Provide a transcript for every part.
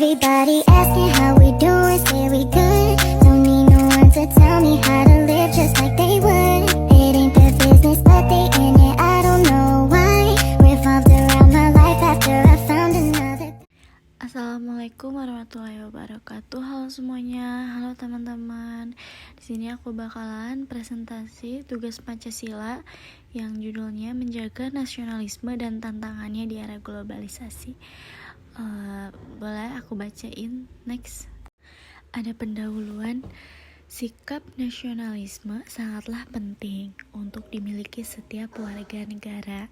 Everybody asking how we doing, say we good. Don't need no one to tell me how to live just like they would. It ain't their business, but they in it, I don't know why. Revolved around my life after I found another. Assalamualaikum warahmatullahi wabarakatuh. Halo semuanya, halo teman-teman. Di sini aku bakalan presentasi tugas Pancasila yang judulnya menjaga nasionalisme dan tantangannya di era globalisasi. Boleh aku bacain? Next. Ada pendahuluan. Sikap nasionalisme sangatlah penting untuk dimiliki setiap warga negara.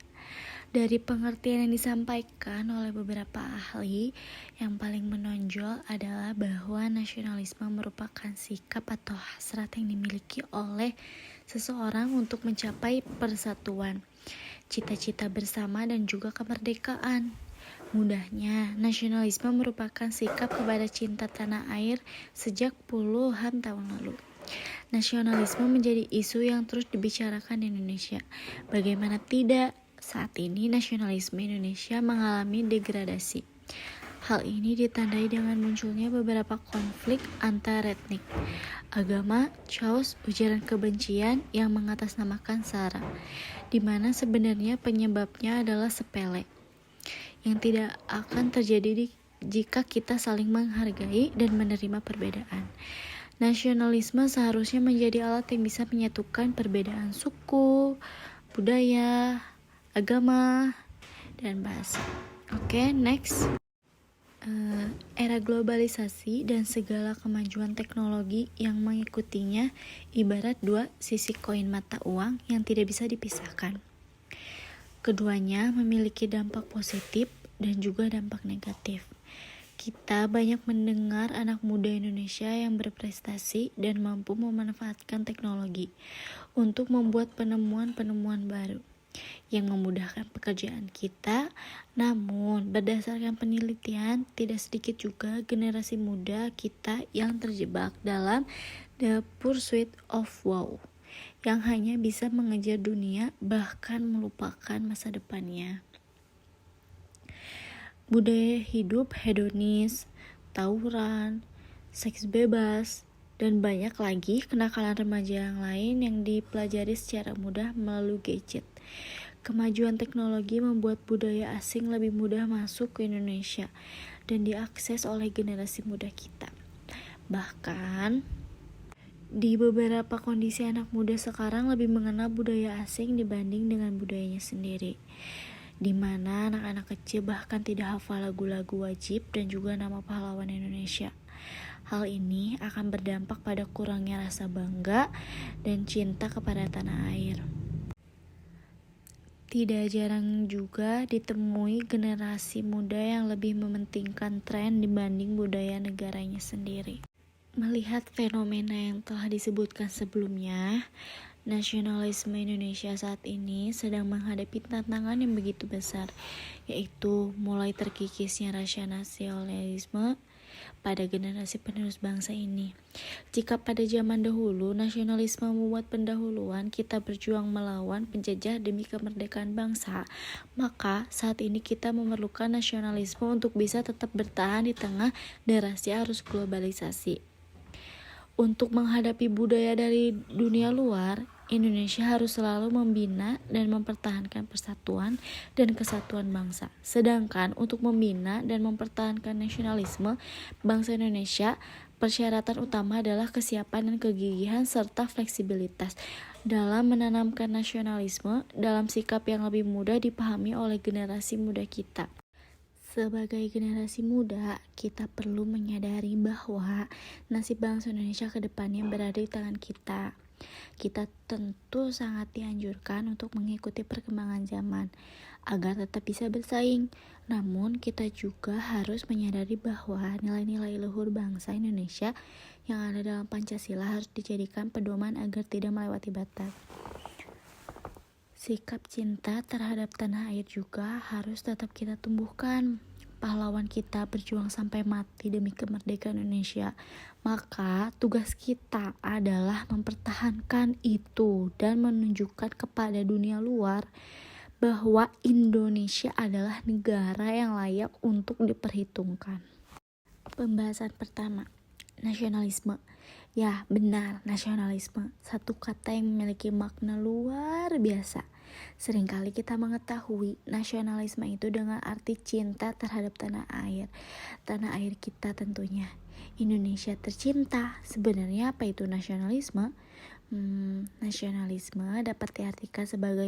Dari pengertian yang disampaikan oleh beberapa ahli, yang paling menonjol adalah bahwa nasionalisme merupakan sikap atau hasrat yang dimiliki oleh seseorang untuk mencapai persatuan, cita-cita bersama dan juga kemerdekaan. Mudahnya, nasionalisme merupakan sikap kepada cinta tanah air sejak puluhan tahun lalu. Nasionalisme menjadi isu yang terus dibicarakan di Indonesia. Bagaimana tidak, saat ini nasionalisme Indonesia mengalami degradasi. Hal ini ditandai dengan munculnya beberapa konflik antar etnik, agama, chaos, ujaran kebencian yang mengatasnamakan SARA, di mana sebenarnya penyebabnya adalah sepele, yang tidak akan terjadi jika kita saling menghargai dan menerima perbedaan. Nasionalisme seharusnya menjadi alat yang bisa menyatukan perbedaan suku, budaya, agama, dan bahasa. Oke, next. Era globalisasi dan segala kemajuan teknologi yang mengikutinya ibarat dua sisi koin mata uang yang tidak bisa dipisahkan. Keduanya memiliki dampak positif dan juga dampak negatif. Kita banyak mendengar anak muda Indonesia yang berprestasi dan mampu memanfaatkan teknologi untuk membuat penemuan-penemuan baru yang memudahkan pekerjaan kita. Namun, berdasarkan penelitian, tidak sedikit juga generasi muda kita yang terjebak dalam the pursuit of wow, yang hanya bisa mengejar dunia bahkan melupakan masa depannya. Budaya hidup hedonis, tawuran, seks bebas, dan banyak lagi kenakalan remaja yang lain yang dipelajari secara mudah melalui gadget. Kemajuan teknologi membuat budaya asing lebih mudah masuk ke Indonesia dan diakses oleh generasi muda kita. Bahkan, di beberapa kondisi anak muda sekarang lebih mengenal budaya asing dibanding dengan budayanya sendiri, di mana anak-anak kecil bahkan tidak hafal lagu-lagu wajib dan juga nama pahlawan Indonesia. Hal ini akan berdampak pada kurangnya rasa bangga dan cinta kepada tanah air. Tidak jarang juga ditemui generasi muda yang lebih mementingkan tren dibanding budaya negaranya sendiri. Melihat fenomena yang telah disebutkan sebelumnya, nasionalisme Indonesia saat ini sedang menghadapi tantangan yang begitu besar, yaitu mulai terkikisnya rasa nasionalisme pada generasi penerus bangsa ini. Jika pada zaman dahulu nasionalisme membuat pendahuluan kita berjuang melawan penjajah demi kemerdekaan bangsa, maka saat ini kita memerlukan nasionalisme untuk bisa tetap bertahan di tengah derasnya arus globalisasi. Untuk menghadapi budaya dari dunia luar, Indonesia harus selalu membina dan mempertahankan persatuan dan kesatuan bangsa. Sedangkan untuk membina dan mempertahankan nasionalisme bangsa Indonesia, persyaratan utama adalah kesiapan dan kegigihan serta fleksibilitas dalam menanamkan nasionalisme dalam sikap yang lebih mudah dipahami oleh generasi muda kita. Sebagai generasi muda, kita perlu menyadari bahwa nasib bangsa Indonesia ke depannya berada di tangan kita. Kita tentu sangat dianjurkan untuk mengikuti perkembangan zaman agar tetap bisa bersaing. Namun, kita juga harus menyadari bahwa nilai-nilai luhur bangsa Indonesia yang ada dalam Pancasila harus dijadikan pedoman agar tidak melewati batas. Sikap cinta terhadap tanah air juga harus tetap kita tumbuhkan. Pahlawan kita berjuang sampai mati demi kemerdekaan Indonesia. Maka tugas kita adalah mempertahankan itu dan menunjukkan kepada dunia luar bahwa Indonesia adalah negara yang layak untuk diperhitungkan. Pembahasan pertama, nasionalisme. Ya, benar, nasionalisme. Satu kata yang memiliki makna luar biasa. Seringkali kita mengetahui nasionalisme itu dengan arti cinta terhadap tanah air kita tentunya. Indonesia tercinta. Sebenarnya apa itu nasionalisme? Nasionalisme dapat diartikan sebagai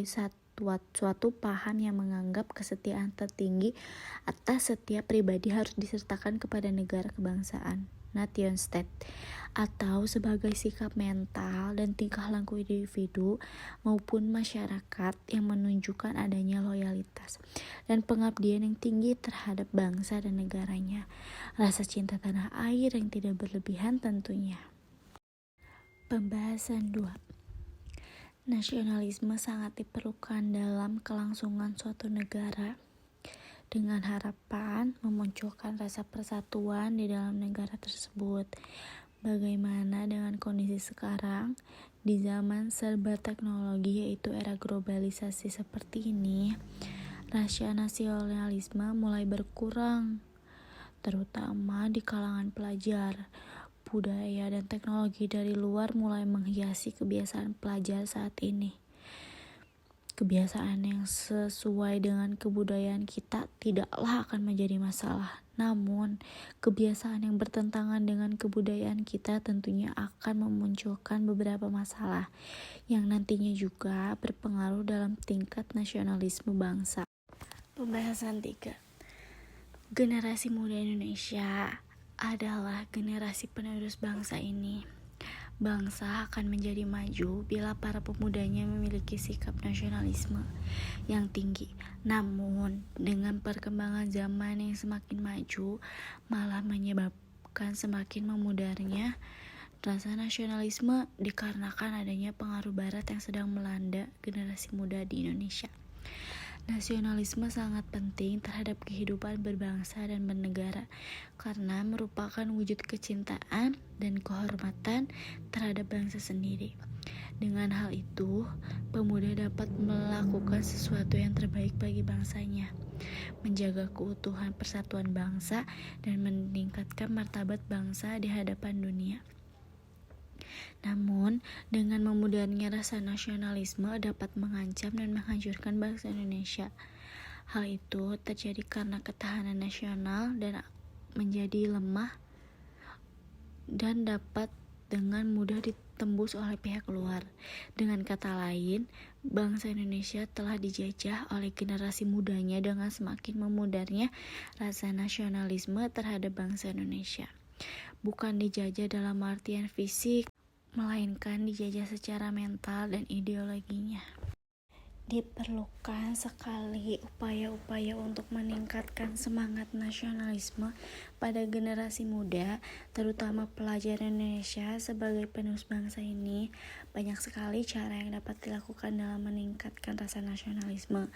suatu paham yang menganggap kesetiaan tertinggi atas setiap pribadi harus disertakan kepada negara kebangsaan, nation state, atau sebagai sikap mental dan tingkah laku individu maupun masyarakat yang menunjukkan adanya loyalitas dan pengabdian yang tinggi terhadap bangsa dan negaranya. Rasa cinta tanah air yang tidak berlebihan tentunya. Pembahasan 2. Nasionalisme sangat diperlukan dalam kelangsungan suatu negara dengan harapan memunculkan rasa persatuan di dalam negara tersebut. Bagaimana dengan kondisi sekarang di zaman serba teknologi yaitu era globalisasi seperti ini, rasa nasionalisme mulai berkurang, terutama di kalangan pelajar. Budaya dan teknologi dari luar mulai menghiasi kebiasaan pelajar saat ini. Kebiasaan yang sesuai dengan kebudayaan kita tidaklah akan menjadi masalah. Namun, kebiasaan yang bertentangan dengan kebudayaan kita tentunya akan memunculkan beberapa masalah yang nantinya juga berpengaruh dalam tingkat nasionalisme bangsa. Pembahasan 3. Generasi muda Indonesia adalah generasi penerus bangsa ini. Bangsa akan menjadi maju bila para pemudanya memiliki sikap nasionalisme yang tinggi. Namun, dengan perkembangan zaman yang semakin maju, malah menyebabkan semakin memudarnya rasa nasionalisme dikarenakan adanya pengaruh barat yang sedang melanda generasi muda di Indonesia. Nasionalisme sangat penting terhadap kehidupan berbangsa dan bernegara karena merupakan wujud kecintaan dan kehormatan terhadap bangsa sendiri. Dengan hal itu, pemuda dapat melakukan sesuatu yang terbaik bagi bangsanya, menjaga keutuhan persatuan bangsa dan meningkatkan martabat bangsa di hadapan dunia. Namun, dengan memudarnya rasa nasionalisme dapat mengancam dan menghancurkan bangsa Indonesia. Hal itu terjadi karena ketahanan nasional dan menjadi lemah dan dapat dengan mudah ditembus oleh pihak luar. Dengan kata lain, bangsa Indonesia telah dijajah oleh generasi mudanya dengan semakin memudarnya rasa nasionalisme terhadap bangsa Indonesia. Bukan dijajah dalam artian fisik, melainkan dijajah secara mental dan ideologinya. Diperlukan sekali upaya-upaya untuk meningkatkan semangat nasionalisme pada generasi muda, terutama pelajar Indonesia sebagai penerus bangsa ini. Banyak sekali cara yang dapat dilakukan dalam meningkatkan rasa nasionalisme.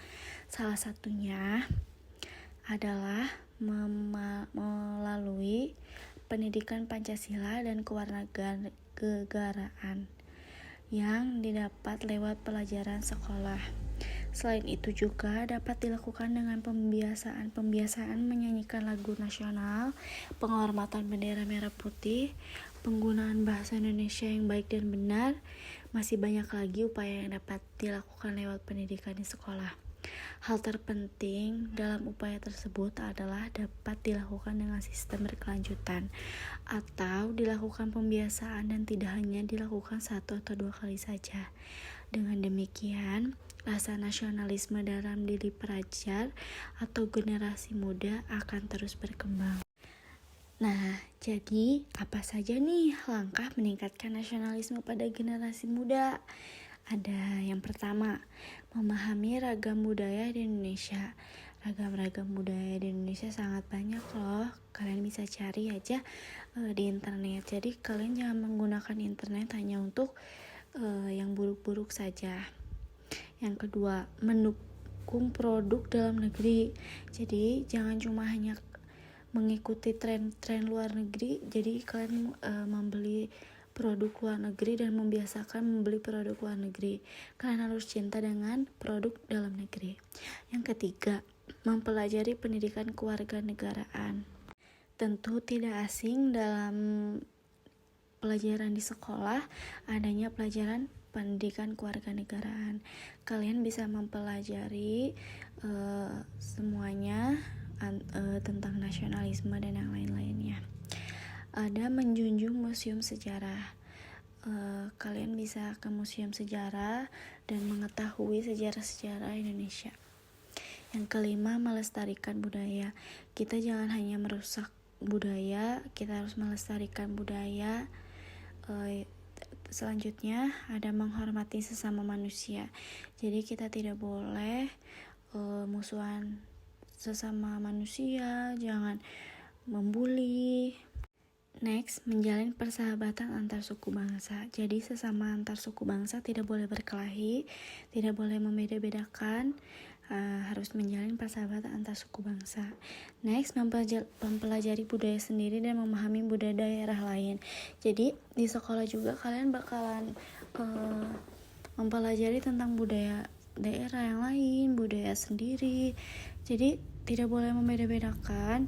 Salah satunya adalah melalui pendidikan Pancasila dan kewarganegaraan yang didapat lewat pelajaran sekolah. Selain itu juga dapat dilakukan dengan pembiasaan menyanyikan lagu nasional, penghormatan bendera merah putih, penggunaan bahasa Indonesia yang baik dan benar. Masih banyak lagi upaya yang dapat dilakukan lewat pendidikan di sekolah. Hal terpenting dalam upaya tersebut adalah dapat dilakukan dengan sistem berkelanjutan atau dilakukan pembiasaan dan tidak hanya dilakukan 1 atau 2 kali saja. Dengan demikian, rasa nasionalisme dalam diri pelajar atau generasi muda akan terus berkembang. Nah, jadi apa saja nih langkah meningkatkan nasionalisme pada generasi muda? Ada yang pertama, memahami ragam budaya di Indonesia. Ragam budaya di Indonesia sangat banyak loh. Kalian bisa cari aja di internet. Jadi kalian jangan menggunakan internet hanya untuk yang buruk-buruk saja. Yang kedua, mendukung produk dalam negeri. Jadi jangan cuma hanya mengikuti tren luar negeri. Jadi kalian membeli produk luar negeri dan membiasakan membeli produk luar negeri. Kalian harus cinta dengan produk dalam negeri. Yang ketiga, mempelajari pendidikan kewarganegaraan. Tentu tidak asing dalam pelajaran di sekolah adanya pelajaran pendidikan kewarganegaraan. Kalian bisa mempelajari semuanya tentang nasionalisme dan yang lain-lainnya. Ada menjunjung museum sejarah. Kalian bisa ke museum sejarah dan mengetahui sejarah-sejarah Indonesia. Yang kelima, melestarikan budaya. Kita jangan hanya merusak budaya, kita harus melestarikan budaya. Selanjutnya ada menghormati sesama manusia. Jadi kita tidak boleh musuhan sesama manusia, jangan membuli. Next, menjalin persahabatan antar suku bangsa. Jadi sesama antar suku bangsa tidak boleh berkelahi, tidak boleh membeda-bedakan, harus menjalin persahabatan antar suku bangsa. Next, mempelajari budaya sendiri dan memahami budaya daerah lain. Jadi di sekolah juga kalian bakalan mempelajari tentang budaya daerah yang lain, budaya sendiri. Jadi tidak boleh membeda-bedakan,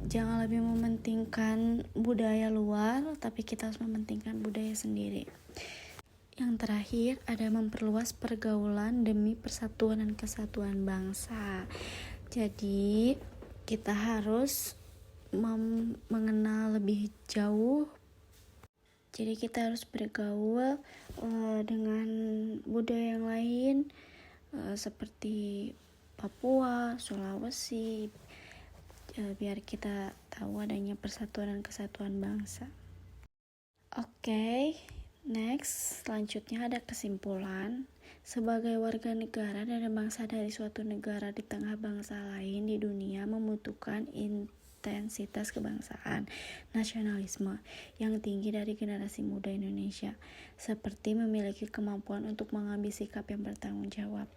jangan lebih mementingkan budaya luar, tapi kita harus mementingkan budaya sendiri. Yang terakhir ada memperluas pergaulan demi persatuan dan kesatuan bangsa. Jadi kita harus mengenal lebih jauh. Jadi kita harus bergaul dengan budaya yang lain seperti Papua, Sulawesi, biar kita tahu adanya persatuan dan kesatuan bangsa. Oke, next, selanjutnya ada kesimpulan. Sebagai warga negara dan bangsa dari suatu negara di tengah bangsa lain di dunia membutuhkan intensitas kebangsaan, nasionalisme yang tinggi dari generasi muda Indonesia, seperti memiliki kemampuan untuk mengambil sikap yang bertanggung jawab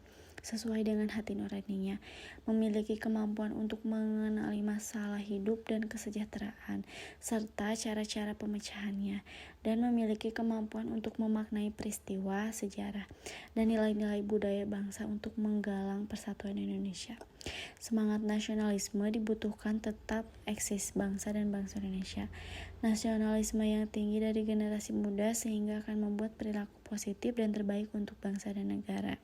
sesuai dengan hati nuraninya, memiliki kemampuan untuk mengenali masalah hidup dan kesejahteraan, serta cara-cara pemecahannya, dan memiliki kemampuan untuk memaknai peristiwa, sejarah, dan nilai-nilai budaya bangsa untuk menggalang persatuan Indonesia. Semangat nasionalisme dibutuhkan tetap eksis bangsa dan bangsa Indonesia. Nasionalisme yang tinggi dari generasi muda sehingga akan membuat perilaku positif dan terbaik untuk bangsa dan negara.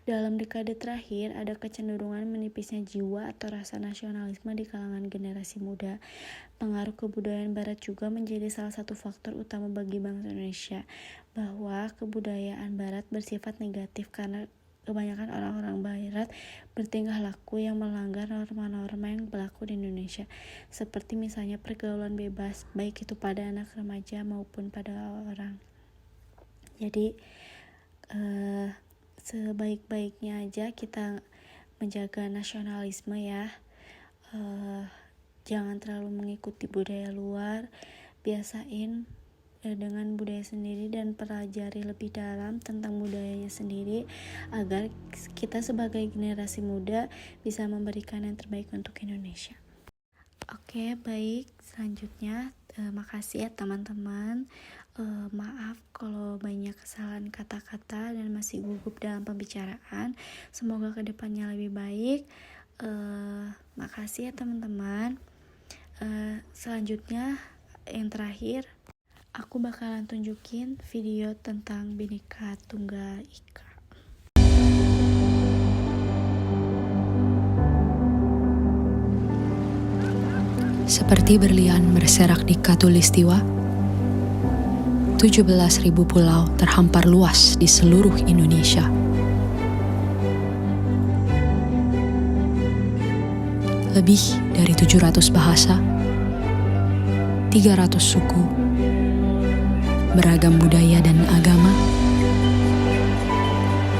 Dalam dekade terakhir, ada kecenderungan menipisnya jiwa atau rasa nasionalisme di kalangan generasi muda. Pengaruh kebudayaan barat juga menjadi salah satu faktor utama bagi bangsa Indonesia, bahwa kebudayaan barat bersifat negatif karena kebanyakan orang-orang barat bertingkah laku yang melanggar norma-norma yang berlaku di Indonesia, seperti misalnya pergaulan bebas, baik itu pada anak remaja maupun pada orang. Jadi, sebaik-baiknya aja kita menjaga nasionalisme ya. Jangan terlalu mengikuti budaya luar, biasain dengan budaya sendiri dan pelajari lebih dalam tentang budayanya sendiri agar kita sebagai generasi muda bisa memberikan yang terbaik untuk Indonesia. Oke, baik, selanjutnya makasih ya teman-teman. Maaf kalau banyak kesalahan kata-kata dan masih gugup dalam pembicaraan. Semoga kedepannya lebih baik. Makasih ya teman-teman. Selanjutnya yang terakhir, aku bakalan tunjukin video tentang Bhinneka Tunggal Ika. Seperti berlian berserak di Katulistiwa, 17.000 pulau terhampar luas di seluruh Indonesia. Lebih dari 700 bahasa, 300 suku, beragam budaya dan agama,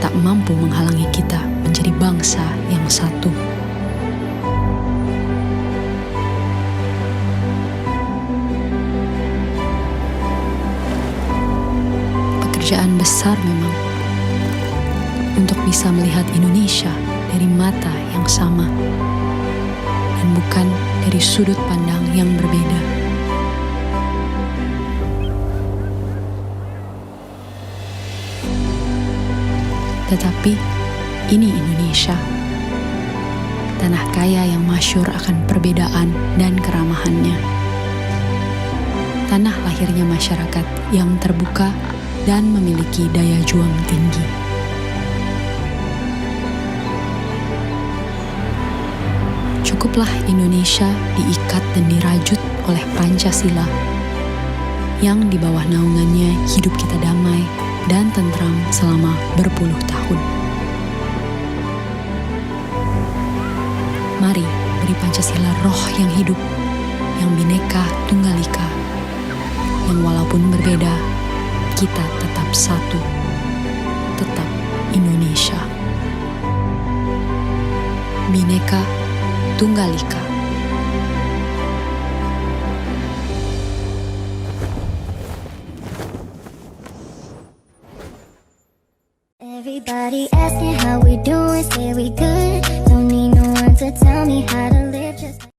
tak mampu menghalangi kita menjadi bangsa yang satu. Pekerjaan besar memang untuk bisa melihat Indonesia dari mata yang sama dan bukan dari sudut pandang yang berbeda. Tetapi ini Indonesia, tanah kaya yang masyhur akan perbedaan dan keramahannya. Tanah lahirnya masyarakat yang terbuka dan memiliki daya juang tinggi. Cukuplah Indonesia diikat dan dirajut oleh Pancasila, yang di bawah naungannya hidup kita damai dan tentram selama berpuluh tahun. Mari beri Pancasila roh yang hidup, yang Bhinneka Tunggal Ika, yang walaupun berbeda, kita tetap satu, tetap Indonesia. Bhinneka Tunggal Ika. Everybody asking how we doing, say we good. Don't need no one to tell me how to